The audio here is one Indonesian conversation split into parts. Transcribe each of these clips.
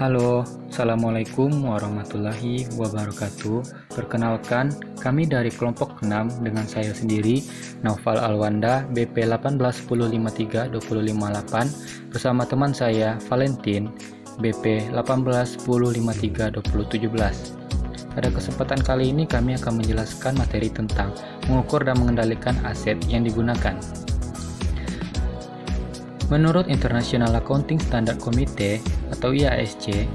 Halo, Assalamualaikum warahmatullahi wabarakatuh. Perkenalkan, kami dari kelompok 6 dengan saya sendiri, Naufal Alwanda, BP 181532058, bersama teman saya, Valentin, BP 181053217. Pada kesempatan kali ini kami akan menjelaskan materi tentang mengukur dan mengendalikan aset yang digunakan. Menurut International Accounting Standard Committee atau IASC,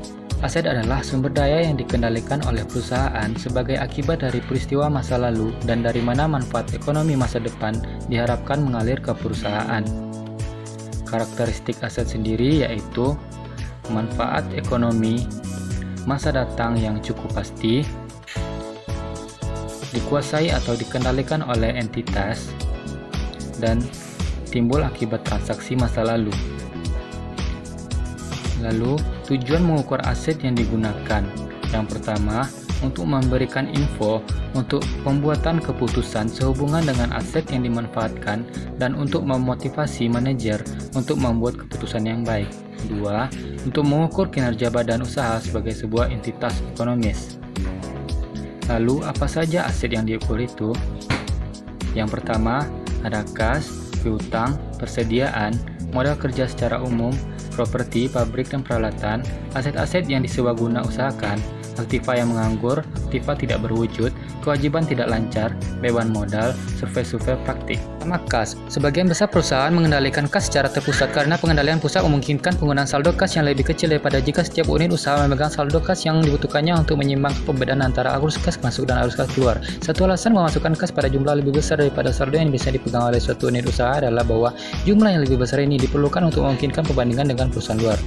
aset adalah sumber daya yang dikendalikan oleh perusahaan sebagai akibat dari peristiwa masa lalu dan dari mana manfaat ekonomi masa depan diharapkan mengalir ke perusahaan. Karakteristik aset sendiri yaitu manfaat ekonomi masa datang yang cukup pasti, dikuasai atau dikendalikan oleh entitas, dan timbul akibat transaksi masa lalu. Lalu, tujuan mengukur aset yang digunakan. Yang pertama, untuk memberikan info untuk pembuatan keputusan sehubungan dengan aset yang dimanfaatkan dan untuk memotivasi manajer untuk membuat keputusan yang baik. Dua, untuk mengukur kinerja badan usaha sebagai sebuah entitas ekonomis. Lalu, apa saja aset yang diukur itu? Yang pertama, ada kas, piutang, persediaan, modal kerja secara umum, properti, pabrik dan peralatan, aset-aset yang disewaguna usahakan, aktiva yang menganggur, aktiva tidak berwujud, kewajiban tidak lancar, beban modal, survei praktik. Pertama, kas. Sebagian besar perusahaan mengendalikan kas secara terpusat karena pengendalian pusat memungkinkan penggunaan saldo kas yang lebih kecil daripada jika setiap unit usaha memegang saldo kas yang dibutuhkannya untuk menyimbang perbedaan antara arus kas masuk dan arus kas keluar. Satu alasan memasukkan kas pada jumlah lebih besar daripada saldo yang bisa dipegang oleh suatu unit usaha adalah bahwa jumlah yang lebih besar ini diperlukan untuk memungkinkan perbandingan dengan perusahaan luar.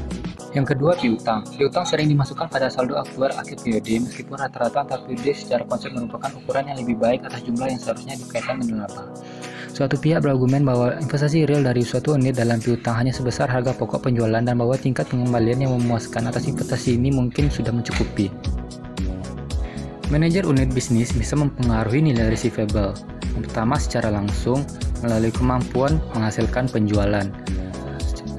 Yang kedua, piutang. Piutang sering dimasukkan pada saldo aktuar akhir periode, meskipun rata-rata antar periode secara konsep merupakan ukuran yang lebih baik atas jumlah yang seharusnya dikaitkan dengan laba. Suatu pihak berargumen bahwa investasi real dari suatu unit dalam piutang hanya sebesar harga pokok penjualan dan bahwa tingkat pengembalian yang memuaskan atas investasi ini mungkin sudah mencukupi. Manajer unit bisnis bisa mempengaruhi nilai receivable. Yang pertama, secara langsung melalui kemampuan menghasilkan penjualan.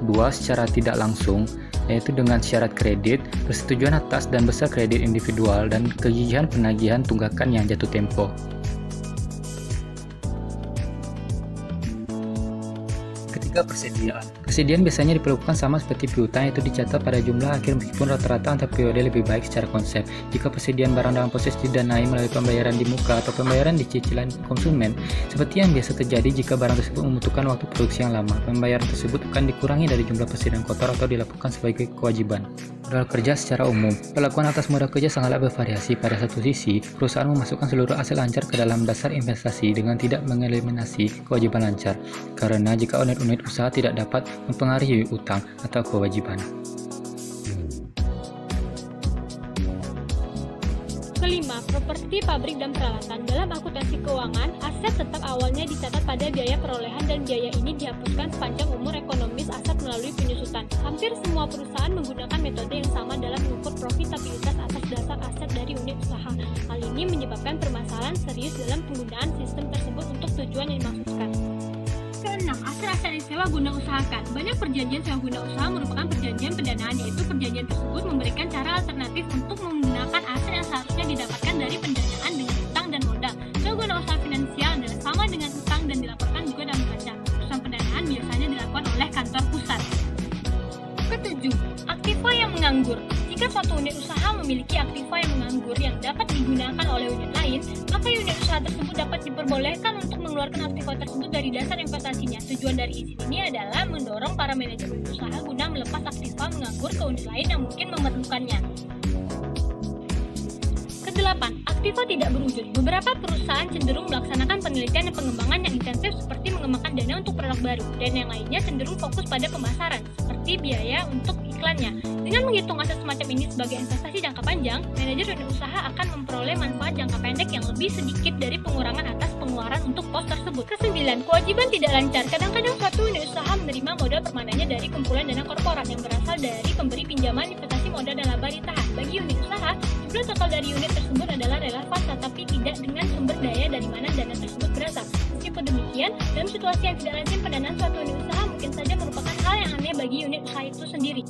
Dua, secara tidak langsung, yaitu dengan syarat kredit, persetujuan atas dan besar kredit individual, dan kegigihan penagihan tunggakan yang jatuh tempo. Ketiga, persediaan. Persediaan biasanya diperlukan sama seperti piutang, yaitu dicatat pada jumlah akhir meskipun rata-rata antar periode lebih baik secara konsep. Jika persediaan barang dalam proses didanai melalui pembayaran di muka atau pembayaran di cicilan konsumen, seperti yang biasa terjadi jika barang tersebut membutuhkan waktu produksi yang lama, pembayaran tersebut akan dikurangi dari jumlah persediaan kotor atau dilakukan sebagai kewajiban. Modal kerja secara umum. Perlakuan atas modal kerja sangatlah bervariasi. Pada satu sisi, perusahaan memasukkan seluruh aset lancar ke dalam dasar investasi dengan tidak mengeliminasi kewajiban lancar, karena jika unit-unit usaha tidak dapat mempengaruhi utang atau kewajiban. Kelima, properti, pabrik, dan peralatan. Dalam akuntansi keuangan, aset tetap awalnya dicatat pada biaya perolehan dan biaya ini dihapuskan sepanjang umur ekonomis aset melalui penyusutan. Hampir semua perusahaan menggunakan metode yang sama dalam mengukur profitabilitas atas dasar aset dari unit usaha. Hal ini menyebabkan permasalahan serius dalam penggunaan sistem tersebut untuk tujuan yang dimaksudkan. Keenam, aset-aset yang sewa guna usahakan. Banyak perjanjian sewa guna usaha merupakan perjanjian pendanaan, yaitu perjanjian tersebut memberikan cara alternatif untuk menggunakan aset yang seharusnya didapatkan dari pendanaan dengan utang dan modal. Sewa guna usaha finansial adalah sama dengan utang dan dilaporkan juga dalam neraca. Urusan pendanaan biasanya dilakukan oleh kantor pusat. Ketujuh, aktiva yang menganggur. Jika suatu unit usaha memiliki aktiva yang menganggur yang dapat digunakan oleh unit lain, maka unit usaha tersebut dapat diperbolehkan untuk mengeluarkan aktiva tersebut dari dasar investasinya. Tujuan dari izin ini adalah mendorong para manajer unit usaha guna melepas aktiva menganggur ke unit lain yang mungkin memerlukannya. Kedelapan, aktiva tidak berwujud. Beberapa perusahaan cenderung melaksanakan penelitian dan pengembangan yang intensif seperti mengembangkan dana untuk produk baru, dan yang lainnya cenderung fokus pada pemasaran, seperti biaya untuk iklannya. Dengan menghitung aset semacam ini sebagai investasi jangka panjang, manajer unit usaha akan memperoleh manfaat jangka pendek yang lebih sedikit dari pengurangan atas pengeluaran untuk pos tersebut. Kesembilan, kewajiban tidak lancar. Kadang-kadang suatu unit usaha menerima modal permanennya dari kumpulan dana korporat yang berasal dari pemberi pinjaman, investasi modal dan laba ditahan. Bagi unit usaha, jumlah total dari unit tersebut adalah relevan tetapi tidak dengan sumber daya dari mana dana tersebut berasal. Meskipun demikian, dalam situasi yang tidak lazim, pendanaan suatu unit usaha mungkin saja merupakan hal yang aneh bagi unit usaha itu sendiri.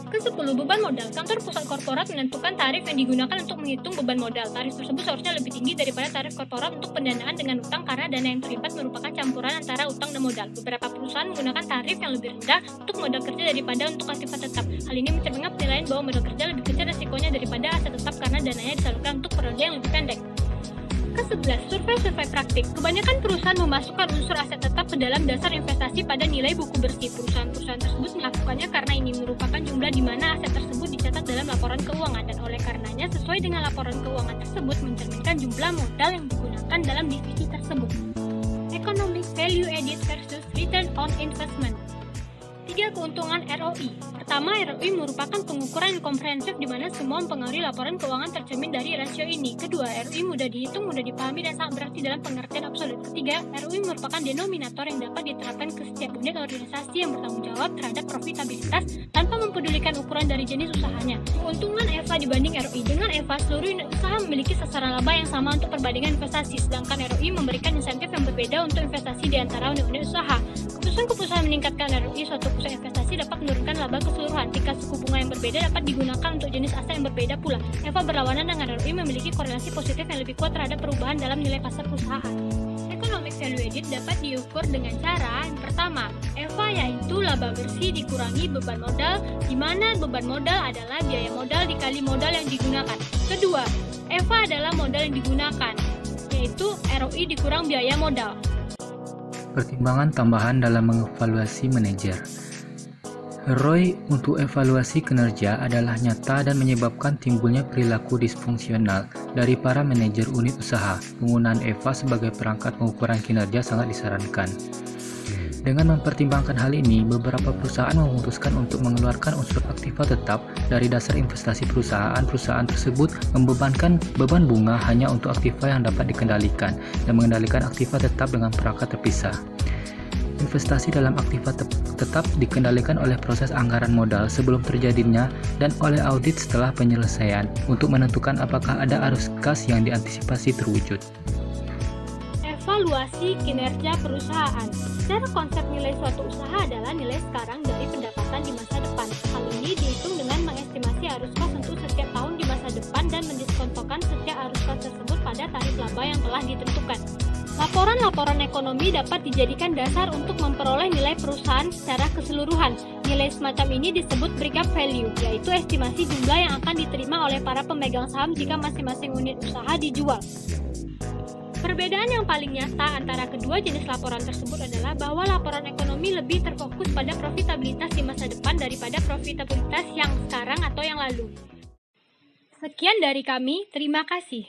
Ke-10, beban modal. Kantor pusat korporat menentukan tarif yang digunakan untuk menghitung beban modal. Tarif tersebut seharusnya lebih tinggi daripada tarif korporat untuk pendanaan dengan utang karena dana yang terlibat merupakan campuran antara utang dan modal. Beberapa perusahaan menggunakan tarif yang lebih rendah untuk modal kerja daripada untuk aktiva tetap. Hal ini mencerminkan penilaian bahwa modal kerja lebih kecil resikonya daripada aset tetap karena dananya disalurkan untuk periode yang lebih pendek. Ke-11, survei praktik. Kebanyakan perusahaan memasukkan unsur aset tetap ke dalam dasar investasi pada nilai buku bersih. Perusahaan-perusahaan tersebut melakukannya karena ini merupakan jumlah di mana aset tersebut dicatat dalam laporan keuangan dan oleh karenanya sesuai dengan laporan keuangan tersebut mencerminkan jumlah modal yang digunakan dalam divisi tersebut. Economic Value Added versus Return on Investment. 3. Keuntungan ROI. Pertama, ROI merupakan pengukuran yang komprehensif di mana semua mempengaruhi laporan keuangan tercermin dari rasio ini. Kedua, ROI mudah dihitung, mudah dipahami, dan sangat berarti dalam pengertian absolut. Ketiga, ROI merupakan denominator yang dapat diterapkan ke setiap unit organisasi yang bertanggung jawab terhadap profitabilitas tanpa mempedulikan ukuran dari jenis usahanya. Keuntungan EVA dibanding ROI. Dengan EVA, seluruh unit usaha memiliki sasaran laba yang sama untuk perbandingan investasi, sedangkan ROI memberikan insentif yang berbeda untuk investasi di antara unit-unit usaha. Keputusan-keputusan meningkatkan ROI suatu perusahaan investasi dapat menurunkan laba keseluruhan. Tingkat suku bunga yang berbeda dapat digunakan untuk jenis aset yang berbeda pula. EVA berlawanan dengan ROI memiliki korelasi positif yang lebih kuat terhadap perubahan dalam nilai pasar perusahaan. Economic Value Added dapat diukur dengan cara yang pertama, EVA yaitu laba bersih dikurangi beban modal, di mana beban modal adalah biaya modal dikali modal yang digunakan. Kedua, EVA adalah modal yang digunakan, yaitu ROI dikurang biaya modal. Pertimbangan tambahan dalam mengevaluasi manajer. ROI untuk evaluasi kinerja adalah nyata dan menyebabkan timbulnya perilaku disfungsional dari para manajer unit usaha. Penggunaan EVA sebagai perangkat pengukuran kinerja sangat disarankan. Dengan mempertimbangkan hal ini, beberapa perusahaan memutuskan untuk mengeluarkan unsur aktiva tetap dari dasar investasi perusahaan. Perusahaan tersebut membebankan beban bunga hanya untuk aktiva yang dapat dikendalikan dan mengendalikan aktiva tetap dengan perangkat terpisah. Investasi dalam aktiva tetap dikendalikan oleh proses anggaran modal sebelum terjadinya dan oleh audit setelah penyelesaian untuk menentukan apakah ada arus kas yang diantisipasi terwujud. Evaluasi kinerja perusahaan. Secara konsep nilai suatu usaha adalah nilai sekarang dari pendapatan di masa depan. Hal ini dihitung dengan mengestimasi arus kas untuk setiap tahun di masa depan dan mendiskontokan setiap arus kas tersebut pada tarif laba yang telah ditentukan. Laporan-laporan ekonomi dapat dijadikan dasar untuk memperoleh nilai perusahaan secara keseluruhan. Nilai semacam ini disebut breakup value, yaitu estimasi jumlah yang akan diterima oleh para pemegang saham jika masing-masing unit usaha dijual. Perbedaan yang paling nyata antara kedua jenis laporan tersebut adalah bahwa laporan ekonomi lebih terfokus pada profitabilitas di masa depan daripada profitabilitas yang sekarang atau yang lalu. Sekian dari kami, terima kasih.